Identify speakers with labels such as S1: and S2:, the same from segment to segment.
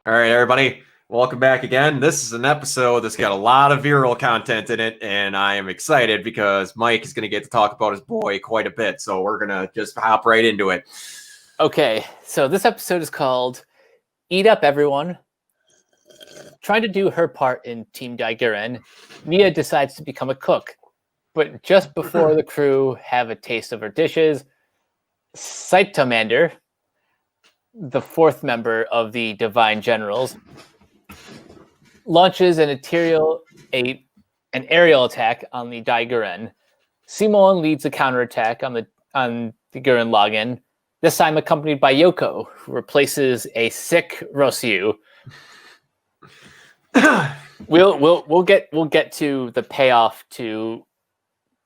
S1: All right, everybody, welcome back again. This is an episode that's got a lot of virile content in it, and I am excited because Mike is going to get to talk about his boy quite a bit, so we're going to just hop right into it.
S2: Okay, so this episode is called Eat Up Everyone. Trying to do her part in Team Gurren, Nia decides to become a cook, but just before the crew have a taste of her dishes, Saitamander, the fourth member of the Divine Generals, launches an aerial attack on the Gurren. Simon leads a counterattack on the Gurren Lagann, this time accompanied by Yoko, who replaces a sick Rosyu. We'll get to the payoff to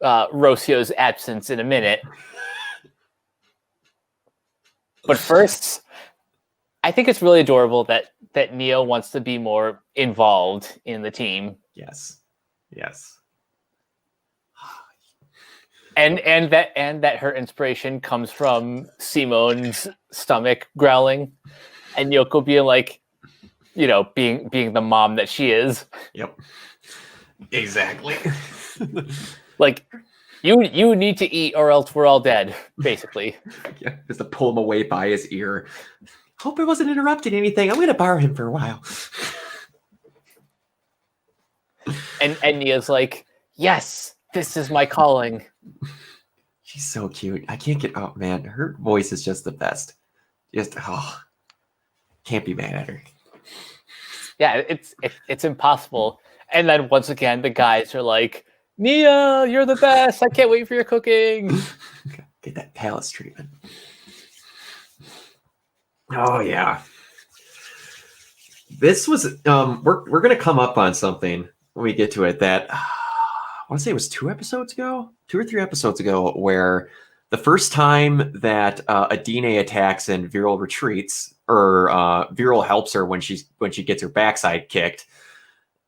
S2: Rosyu's absence in a minute. But first, I think it's really adorable that Nia wants to be more involved in the team.
S1: Yes.
S2: And that her inspiration comes from Simon's stomach growling, and Yoko being like, being the mom that she is.
S1: Yep. Exactly.
S2: Like, you need to eat or else we're all dead, basically.
S1: Yeah, just to pull him away by his ear. Hope I wasn't interrupting anything. I'm going to borrow him for a while.
S2: And Nia's like, yes, this is my calling.
S1: She's so cute. I can't get out, man. Her voice is just the best. Can't be mad at her.
S2: Yeah, it's impossible. And then once again, the guys are like, Nia, you're the best. I can't wait for your cooking.
S1: Get that palace treatment. Oh yeah. This was we're gonna come up on something when we get to it that I want to say it was 2 or 3 episodes ago, where the first time that Adine attacks and Viral retreats, or Viral helps her when she gets her backside kicked,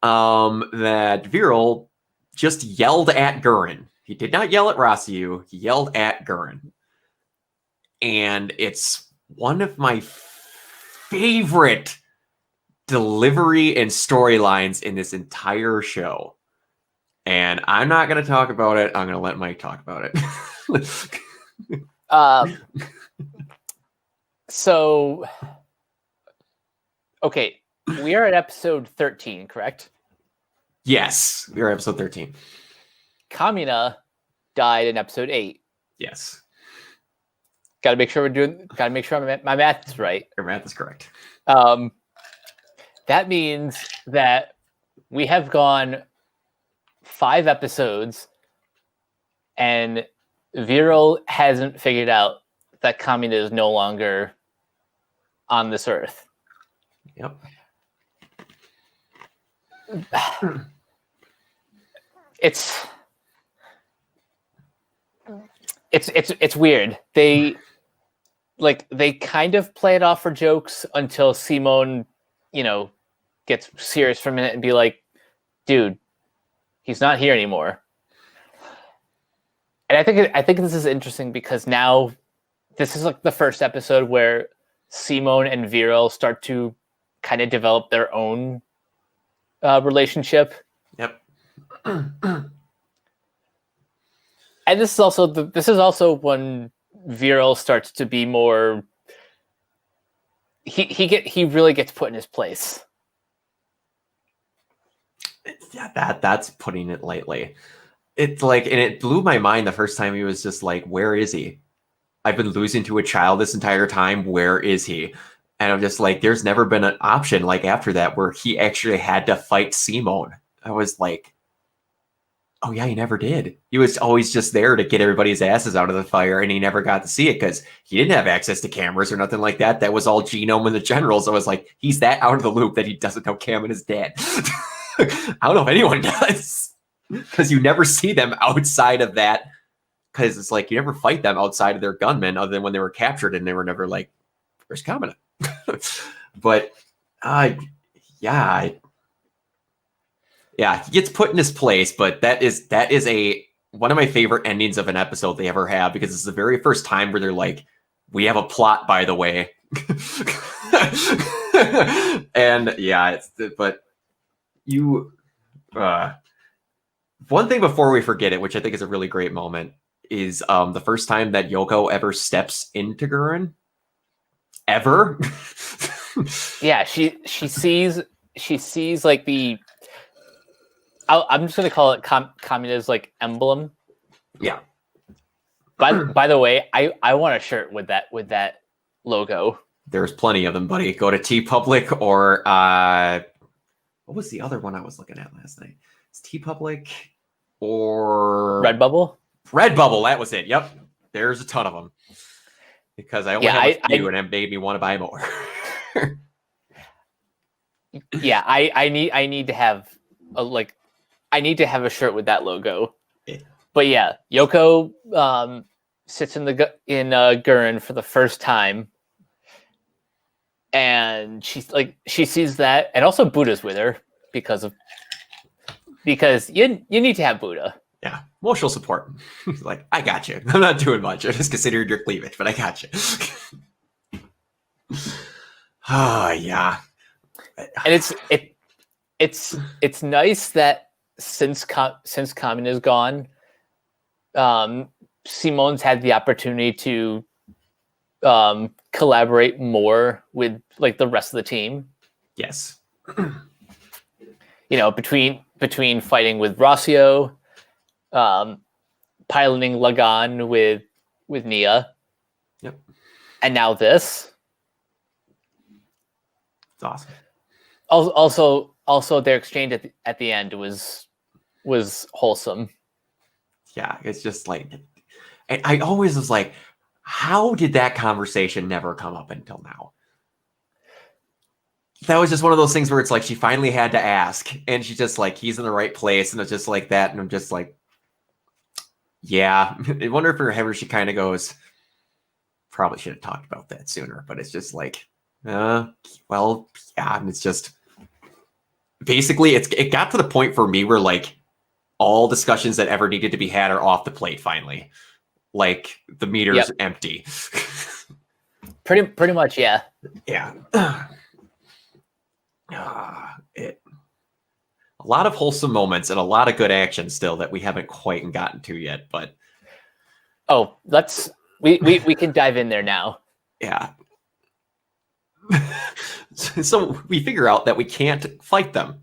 S1: that Viral just yelled at Gurren. He did not yell at Rosyu. He yelled at Gurren. And it's one of my favorite delivery and storylines in this entire show. And I'm not going to talk about it. I'm going to let Mike talk about it.
S2: So, okay, we are at episode 13, correct?
S1: Yes, we are at episode 13.
S2: Kamina died in episode 8.
S1: Yes.
S2: Gotta make sure my math is right.
S1: Your math is correct.
S2: That means that we have gone 5 episodes and Viral hasn't figured out that Kamina is no longer on this earth.
S1: Yep.
S2: It's weird. They kind of play it off for jokes until Simon, gets serious for a minute and be like, dude, he's not here anymore. And I think this is interesting because now this is like the first episode where Simon and Viral start to kind of develop their own relationship.
S1: Yep.
S2: And this is also when Viral starts to be more. He really gets put in his place.
S1: Yeah, that's putting it lightly. It's like, and it blew my mind the first time he was just like, "Where is he? I've been losing to a child this entire time. Where is he?" And I'm just like, there's never been an option like after that where he actually had to fight Simone. I was like, oh yeah, he never did. He was always just there to get everybody's asses out of the fire, and he never got to see it because he didn't have access to cameras or nothing like that. That was all Genome and the Generals. I was like, he's that out of the loop that he doesn't know Cam is dead. I don't know if anyone does, because you never see them outside of that, because it's like you never fight them outside of their gunmen other than when they were captured, and they were never like, where's Kamina? But yeah, he gets put in his place, but that is one of my favorite endings of an episode they ever have, because it's the very first time where they're like, we have a plot, by the way. And yeah, but you. One thing before we forget it, which I think is a really great moment, is the first time that Yoko ever steps into Gurren. Ever.
S2: Yeah, she sees like the. I'm just gonna call it Kamina's like emblem.
S1: Yeah.
S2: By the way, I want a shirt with that logo.
S1: There's plenty of them, buddy. Go to TeePublic or what was the other one I was looking at last night? It's TeePublic or
S2: Redbubble.
S1: Redbubble, that was it. Yep. There's a ton of them. Because I only have a few and it made me want to buy more.
S2: Yeah, I need to have a shirt with that logo.
S1: Yeah.
S2: But yeah, Yoko sits in Gurren for the first time, and she sees that, and also Buddha's with her because you need to have Buddha.
S1: Yeah, emotional support. Like, I got you. I'm not doing much. I just considered your cleavage, but I got you. Oh yeah.
S2: And it's nice that since Kamin is gone, Simone's had the opportunity to collaborate more with like the rest of the team.
S1: Yes.
S2: You know, between fighting with Rossio, piloting Lagann with Nia.
S1: Yep.
S2: And now this.
S1: It's awesome.
S2: Also their exchange at the end was wholesome.
S1: Yeah, it's just like, and I always was like, how did that conversation never come up until now? That was just one of those things where it's like she finally had to ask, and she's just like, he's in the right place, and it's just like that, and I'm just like, yeah. I wonder if ever she kind of goes, probably should have talked about that sooner, but it's just like, well, yeah, and it's just basically it got to the point for me where like all discussions that ever needed to be had are off the plate finally. Like the meter's empty.
S2: Pretty much, yeah.
S1: Yeah. A lot of wholesome moments and a lot of good action still that we haven't quite gotten to yet, but
S2: we can dive in there now.
S1: Yeah. So we figure out that we can't fight them.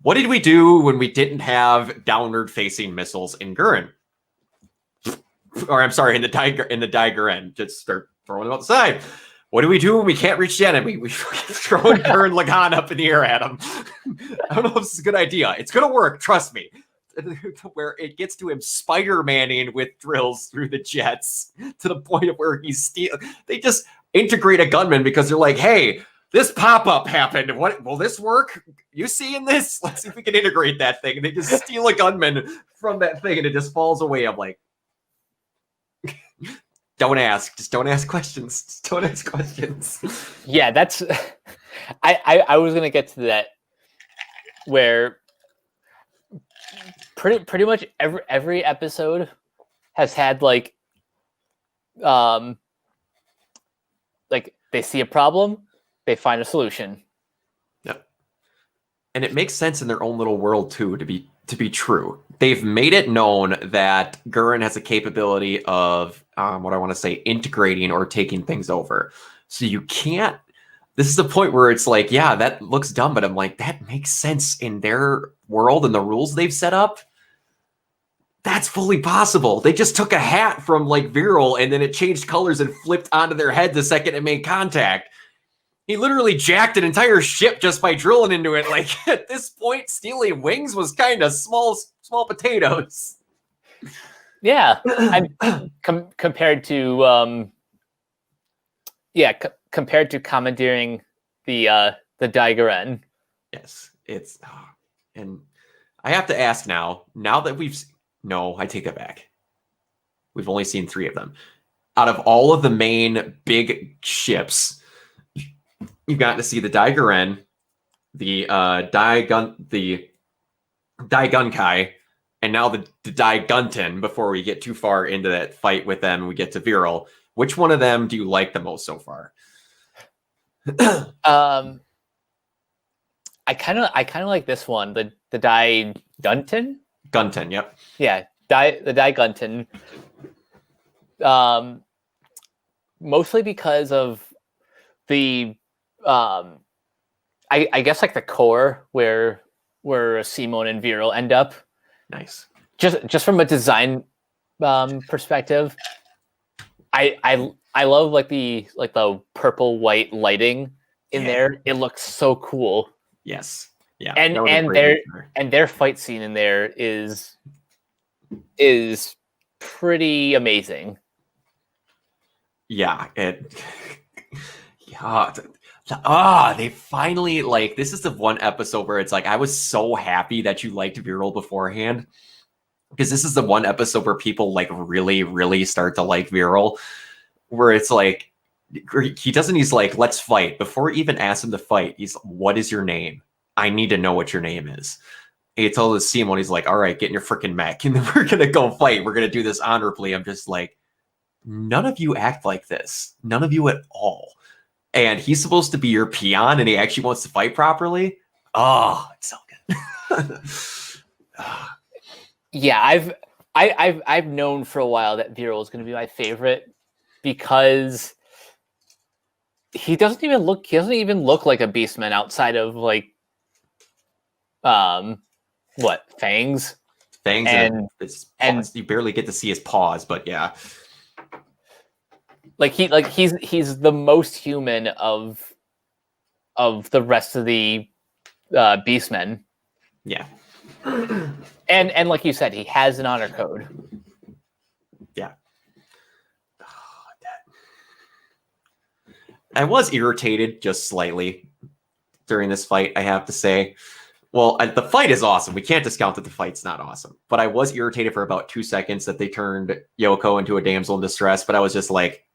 S1: What did we do when we didn't have downward facing missiles in Gurren? Or I'm sorry, in the Gurren. Just start throwing them outside. What do we do when we can't reach the enemy? We throw Gurren Lagann up in the air at him. I don't know if this is a good idea. It's gonna work, trust me. Where it gets to him Spider-Manning with drills through the jets to the point of where they just integrate a gunman because they're like, hey, this pop-up happened. What will this work? You seeing this? Let's see if we can integrate that thing. And they just steal a gunman from that thing and it just falls away. I'm like, don't ask. Just don't ask questions. Just don't ask questions.
S2: Yeah, that's I was gonna get to that where pretty much every episode has had like they see a problem, they find a solution.
S1: Yep. And it makes sense in their own little world too to be true. They've made it known that Gurren has a capability of what I want to say integrating or taking things over. So you can't. This is the point where it's like, yeah, that looks dumb, but I'm like, that makes sense in their world and the rules they've set up. That's fully possible. They just took a hat from like Viral and then it changed colors and flipped onto their head the second it made contact. He literally jacked an entire ship just by drilling into it. Like at this point, stealing wings was kind of small potatoes.
S2: Yeah, compared to compared to commandeering the Gurren.
S1: Yes, it's and I have to ask now that no, I take that back. We've only seen 3 of them. Out of all of the main big ships, you've gotten to see the Gurren, the Daigunkai, and now the Daigunten before we get too far into that fight with them and we get to Viral. Which one of them do you like the most so far?
S2: I kind of like this one, the Die Dunton.
S1: Gunton, yep.
S2: Yeah, the Die Gunton. Mostly because of the I guess like the core where Simone and Viral end up.
S1: Nice.
S2: Just from a design perspective, I love like the purple white lighting in there. It looks so cool.
S1: Yes. Yeah.
S2: And their fight scene in there is pretty amazing.
S1: Yeah, they finally, like, this is the one episode where it's like, I was so happy that you liked Viral beforehand, because this is the one episode where people like really, really start to like Viral, where it's like, he's like, let's fight. Before he even asks him to fight, he's, what is your name? I need to know what your name is. He told us Simon, he's like, all right, get in your freaking mech, and then we're gonna go fight. We're gonna do this honorably. I'm just like, none of you act like this. None of you at all. And he's supposed to be your peon, and he actually wants to fight properly. Oh, it's so good.
S2: Yeah, I've known for a while that Viral is going to be my favorite, because he doesn't even look like a Beastman outside of like what, fangs
S1: and you barely get to see his paws, but yeah.
S2: Like he's the most human of the rest of the Beastmen.
S1: Yeah.
S2: And like you said, he has an honor code.
S1: Yeah. I was irritated just slightly during this fight, I have to say. Well, the fight is awesome. We can't discount that the fight's not awesome. But I was irritated for about 2 seconds that they turned Yoko into a damsel in distress. But I was just like,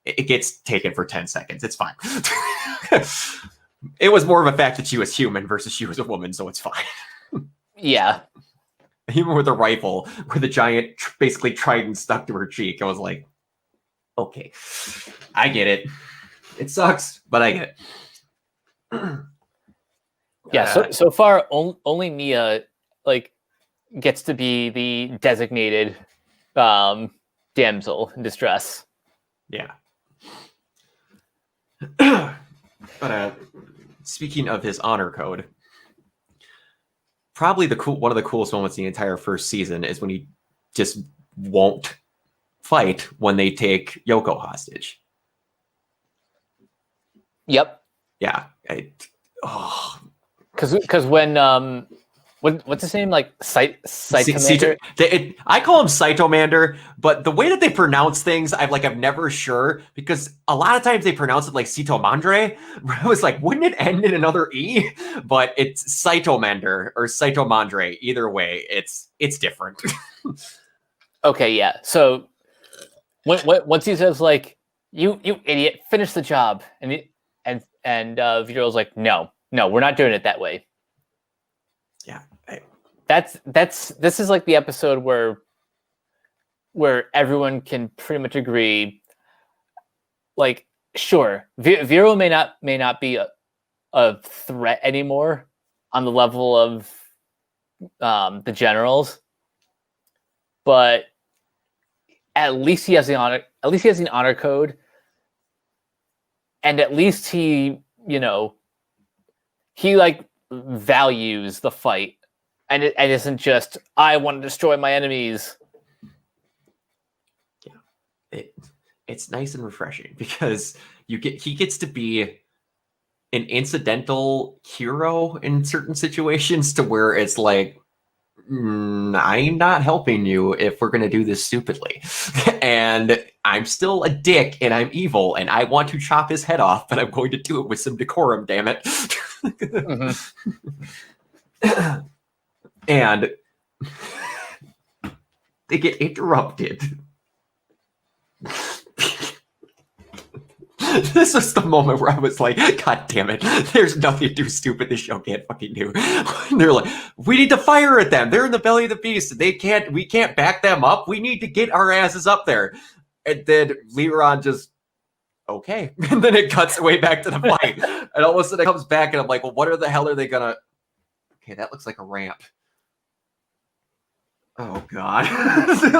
S1: it gets taken for 10 seconds. It's fine. It was more of a fact that she was human versus she was a woman, so it's fine.
S2: Yeah.
S1: Even with the rifle, with the giant, basically trident stuck to her cheek, I was like, okay, I get it. It sucks, but I get it.
S2: Yeah, so far only Mia like gets to be the designated damsel in distress.
S1: Yeah. But speaking of his honor code, probably one of the coolest moments in the entire first season is when he just won't fight when they take Yoko hostage.
S2: Yep.
S1: Yeah.
S2: Because when what's his name, like Saitomander?
S1: I call him Saitomander, but the way that they pronounce things, I've never sure, because a lot of times they pronounce it like Sitomandre. I was like, wouldn't it end in another E? But it's Saitomander or Saitomandre. Either way, it's different.
S2: Okay, yeah. So once he says like, you idiot, finish the job, and Viral's like, no, we're not doing it that way.
S1: Yeah.
S2: This is like the episode where everyone can pretty much agree, like, sure, Viral may not be a threat anymore on the level of the generals, but at least he has the honor code, and at least he like values the fight. And it isn't just, I want to destroy my enemies.
S1: Yeah, it's nice and refreshing because he gets to be an incidental hero in certain situations, to where it's like, I'm not helping you if we're going to do this stupidly. And I'm still a dick and I'm evil and I want to chop his head off, but I'm going to do it with some decorum, damn it. Mm-hmm. And they get interrupted. This was the moment where I was like, God damn it, there's nothing too stupid this show can't fucking do. And they're like, we need to fire at them. They're in the belly of the beast. We can't back them up. We need to get our asses up there. And then Leron just okay. And then it cuts way back to the fight. And all of a sudden it comes back and I'm like, well, what the hell are they gonna... Okay, that looks like a ramp. Oh, God.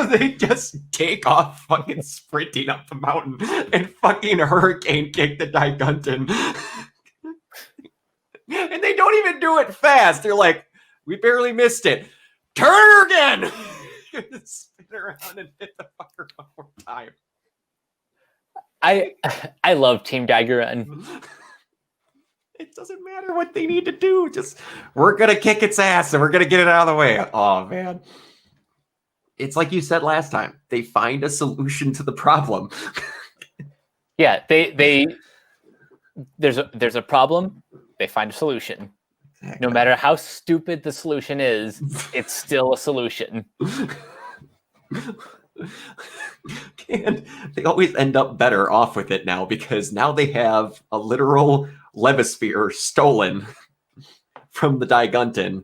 S1: They just take off fucking sprinting up the mountain and fucking hurricane kick the Diguntin. And they don't even do it fast. They're like, we barely missed it. Turn her again! Spin around and hit the fucker one more time.
S2: I love Team Gurren.
S1: It doesn't matter what they need to do. Just, we're going to kick its ass and we're going to get it out of the way. Oh, man. It's like you said last time. They find a solution to the problem.
S2: Yeah, there's a problem, they find a solution. Exactly. No matter how stupid the solution is, it's still a solution.
S1: And they always end up better off with it now because now they have a literal Levisphere stolen from the Diguntin,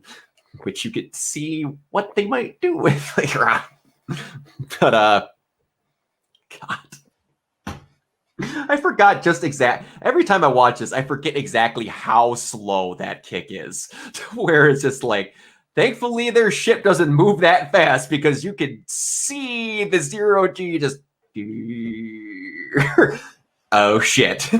S1: which you could see what they might do with later on. But, God. I forgot every time I watch this, I forget exactly how slow that kick is. Where it's just like, thankfully their ship doesn't move that fast because you can see the 0G just... Oh, shit.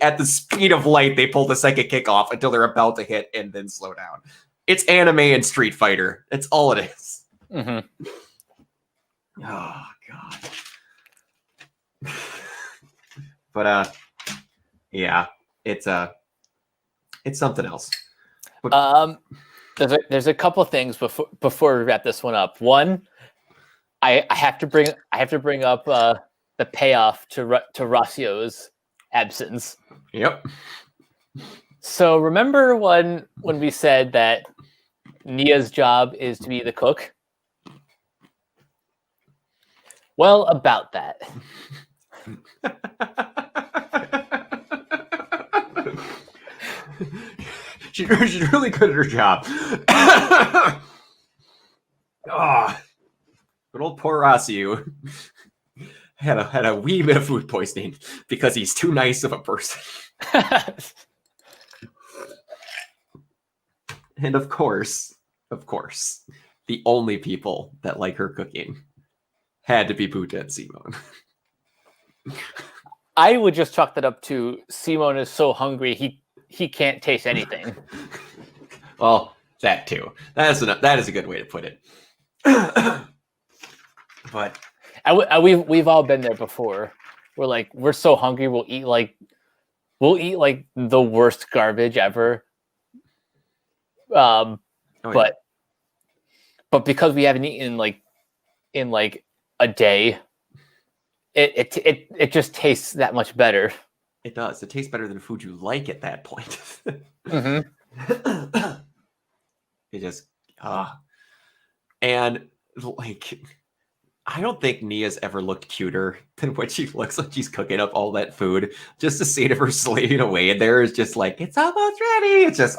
S1: At the speed of light, they pull the second kick off until they're about to hit and then slow down. It's anime and Street Fighter. That's all it is.
S2: Mm-hmm.
S1: Oh, God. But, yeah, it's something else. But,
S2: there's a couple things before we wrap this one up. One, I have to bring up the payoff to Rocio's absence.
S1: Yep.
S2: So remember when we said that Nia's job is to be the cook? Well, about that.
S1: She's really good at her job. Oh, good old poor Rocio had a wee bit of food poisoning because he's too nice of a person. And of course, the only people that like her cooking had to be Buta and Simone.
S2: I would just chalk that up to Simone is so hungry he can't taste anything.
S1: Well, that too. That is a good way to put it. But
S2: we've all been there before. We're so hungry we'll eat the worst garbage ever. But because we haven't eaten in a day, it just tastes that much better.
S1: It does. It tastes better than food you like at that point.
S2: Mm-hmm.
S1: It just and I don't think Nia's ever looked cuter than what she looks like she's cooking up all that food. Just the scene of her slaving away in there is just like, it's almost ready. It's just,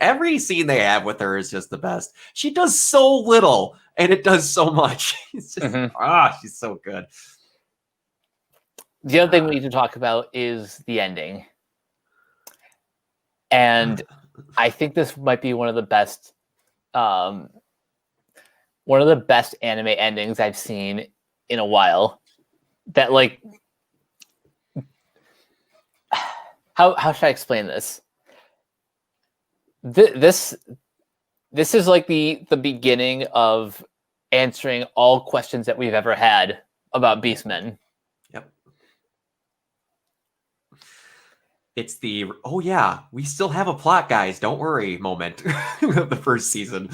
S1: every scene they have with her is just the best. She does so little and it does so much. It's just, she's so good.
S2: The other thing we need to talk about is the ending. And I think this might be one of the best anime endings I've seen in a while. That how should I explain this? This is like the beginning of answering all questions that we've ever had about Beastmen.
S1: Yep. It's the, oh yeah, we still have a plot, guys, don't worry moment of the first season.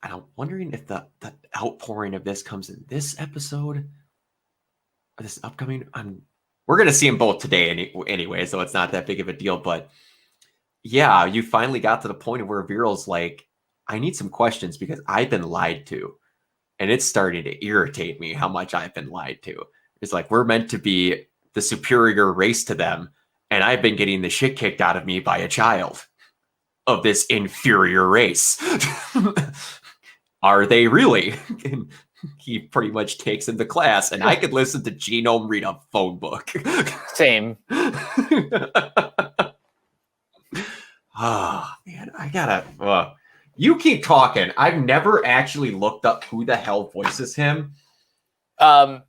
S1: And I'm wondering if the outpouring of this comes in this episode or this upcoming. We're going to see them both today anyway, so it's not that big of a deal. But yeah, you finally got to the point of where Viral's like, I need some questions because I've been lied to. And it's starting to irritate me how much I've been lied to. It's like, we're meant to be the superior race to them, and I've been getting the shit kicked out of me by a child of this inferior race. are they really? And he pretty much takes him to class, and I could listen to Genome read a phone book.
S2: Same.
S1: Oh, man, I gotta. You keep talking. I've never actually looked up who the hell voices him.
S2: I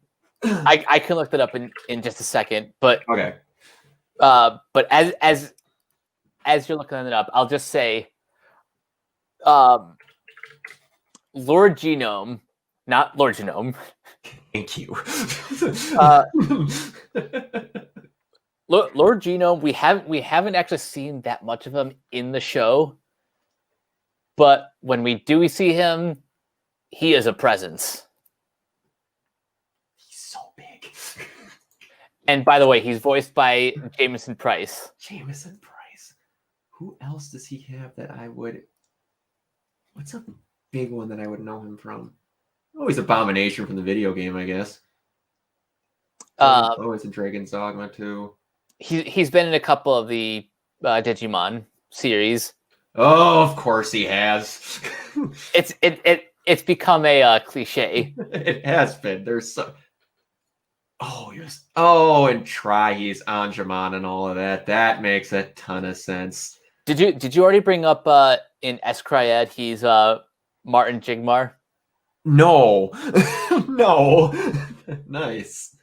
S2: can look that up in just a second, but
S1: Okay.
S2: but as you're looking it up, I'll just say, Lord Genome, not Lord Genome.
S1: Thank you.
S2: Lord Genome, we haven't actually seen that much of him in the show, but when we do see him, he is a presence.
S1: He's so big.
S2: And by the way, he's voiced by Jameson Price.
S1: Jameson Price. Who else does he have that I would? What's a big one that I would know him from? Oh, he's Abomination from the video game, I guess. It's in Dragon's Dogma too.
S2: He's been in a couple of the Digimon series.
S1: Oh, of course he has.
S2: It's become a cliche.
S1: It has been. There's so. Oh, yes. Oh, and he's Anjumon and all of that. That makes a ton of sense.
S2: Did you already bring up in Escryad he's Martin Jigmar?
S1: No. No. Nice.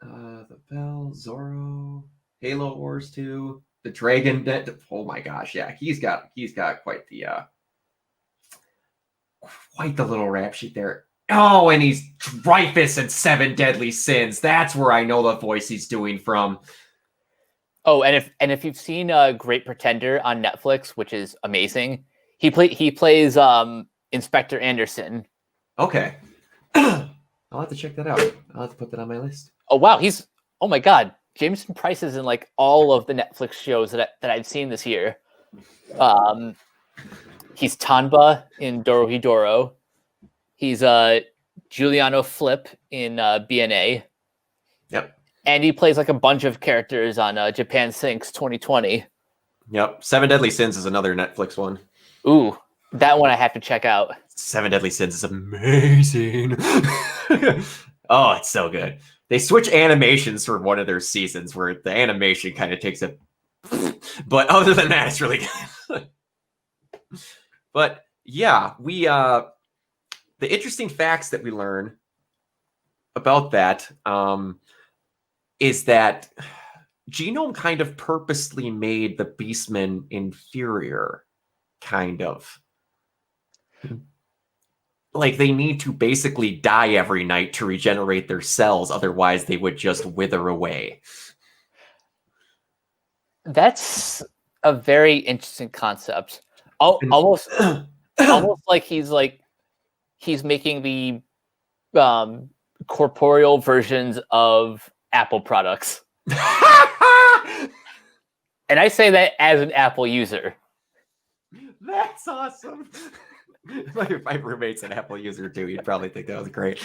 S1: The Bell, Zorro, Halo Wars 2, the Dragon Dead. Oh my gosh, yeah, he's got quite the little rap sheet there. Oh, and he's Dreyfus in Seven Deadly Sins. That's where I know the voice he's doing from.
S2: Oh, and if you've seen Great Pretender on Netflix, which is amazing, he plays Inspector Anderson.
S1: Okay. I'll have to check that out. I'll have to put that on my list.
S2: Oh wow, oh my god, Jameson Price is in like all of the Netflix shows that I've seen this year. He's Tanba in Dorohedoro. He's Giuliano Flip in BNA.
S1: Yep.
S2: And he plays like a bunch of characters on Japan Sinks 2020.
S1: Yep. Seven Deadly Sins is another Netflix one.
S2: Ooh, that one I have to check out.
S1: Seven Deadly Sins is amazing. Oh, it's so good. They switch animations for one of their seasons where the animation kind of takes a... But other than that, it's really good. But yeah, the interesting facts that we learn about that is that Genome kind of purposely made the Beastmen inferior, kind of. Like, they need to basically die every night to regenerate their cells, otherwise they would just wither away.
S2: That's a very interesting concept. Almost like he's making the corporeal versions of Apple products. And I say that as an Apple user.
S1: That's awesome. My roommate's an Apple user too. You'd probably think that was great.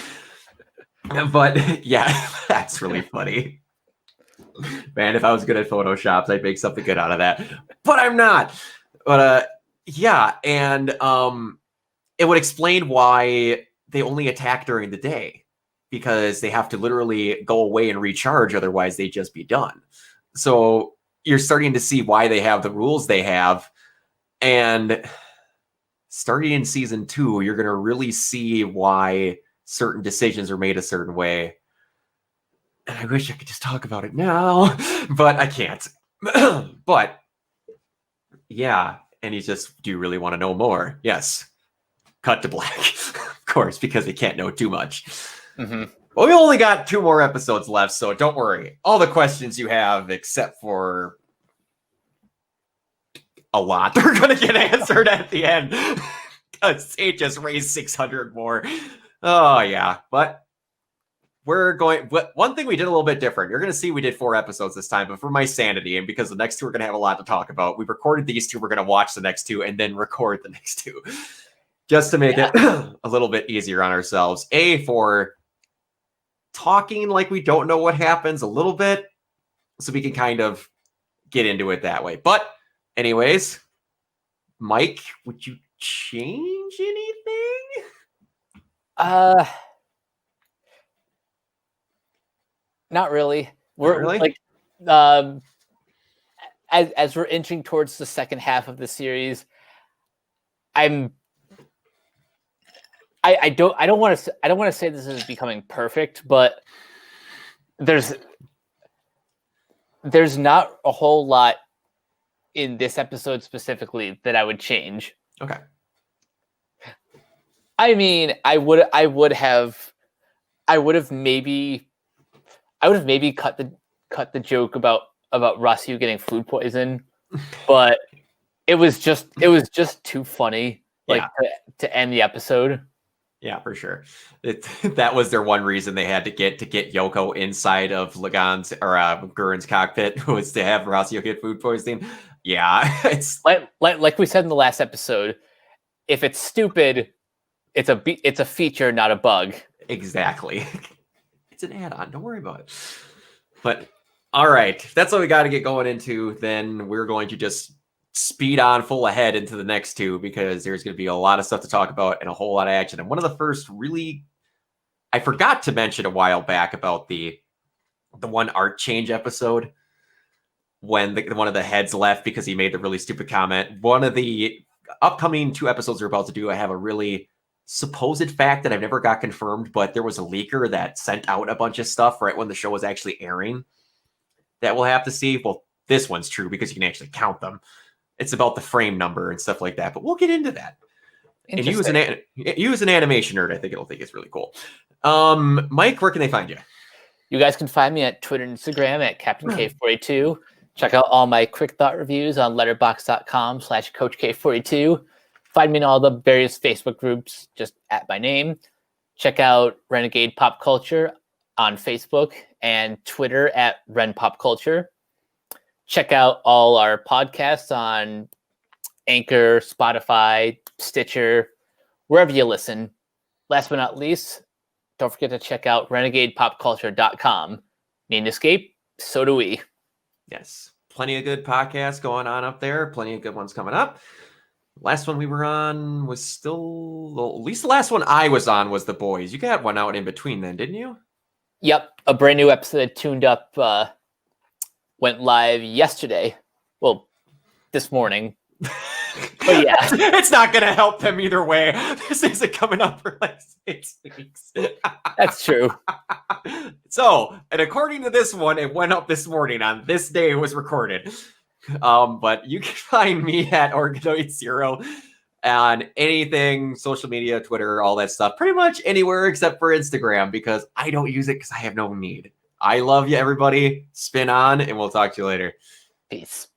S1: But yeah, that's really funny. Man, if I was good at Photoshops, I'd make something good out of that. But I'm not. But yeah, and it would explain why they only attack during the day, because they have to literally go away and recharge, otherwise they'd just be done. So you're starting to see why they have the rules they have, and starting in season 2, you're going to really see why certain decisions are made a certain way. And I wish I could just talk about it now, but I can't. But yeah, and he's just, do you really want to know more? Yes. Cut to black. Of course, because we can't know too much.
S2: Mm-hmm.
S1: Well, we only got 2 more episodes left, so don't worry. All the questions you have, except for a lot, they're going to get answered at the end. Because it just raised 600 more. Oh, yeah. But we're going... One thing we did a little bit different. You're going to see we did 4 episodes this time, but for my sanity, and because the next 2 are going to have a lot to talk about, we recorded these 2, we're going to watch the next 2, and then record the next 2. Just to make it a little bit easier on ourselves. For talking like we don't know what happens a little bit, so we can kind of get into it that way. But anyways, Mike, would you change anything?
S2: Not really.
S1: Not really?
S2: Like, as we're inching towards the second half of the series, I don't want to say this is becoming perfect, but there's not a whole lot in this episode specifically that I would change.
S1: Okay.
S2: I mean, I would have maybe cut the joke about Rossio getting food poison, but it was just too funny, like, to end the episode.
S1: Yeah, for sure. That was their one reason they had to get Yoko inside of Lagann's or Gurren's cockpit, was to have Rossio get food poisoning. Yeah, it's
S2: like we said in the last episode. If it's stupid, it's a feature, not a bug.
S1: Exactly. It's an add-on. Don't worry about it. But all right, that's what we got to get going into. Then we're going to just speed on full ahead into the next two, because there's going to be a lot of stuff to talk about and a whole lot of action. And one of the first really, I forgot to mention a while back about the one art change episode when one of the heads left because he made the really stupid comment. One of the upcoming 2 episodes we're about to do, I have a really supposed fact that I've never got confirmed, but there was a leaker that sent out a bunch of stuff right when the show was actually airing that we'll have to see. Well, this one's true because you can actually count them. It's about the frame number and stuff like that, but we'll get into that. And you as an animation nerd, I think it'll think it's really cool. Mike, where can they find you?
S2: You guys can find me at Twitter and Instagram at CaptainK42. Check out all my quick thought reviews on letterboxd.com/CoachK42. Find me in all the various Facebook groups just at my name. Check out Renegade Pop Culture on Facebook and Twitter at Ren Pop Culture. Check out all our podcasts on Anchor, Spotify, Stitcher, wherever you listen. Last but not least, don't forget to check out renegadepopculture.com. Need an escape? So do we.
S1: Yes. Plenty of good podcasts going on up there. Plenty of good ones coming up. Last one we were on was still, at least the last one I was on was The Boys. You got one out in between then, didn't you?
S2: Yep. A brand new episode tuned up went live yesterday. Well, this morning. But yeah.
S1: It's not going to help them either way. This isn't coming up for like 6 weeks.
S2: That's true.
S1: So, and according to this one, it went up this morning on this day it was recorded. But you can find me at Organoid0 on anything, social media, Twitter, all that stuff, pretty much anywhere except for Instagram, because I don't use it because I have no need. I love you, everybody. Spin on, and we'll talk to you later.
S2: Peace.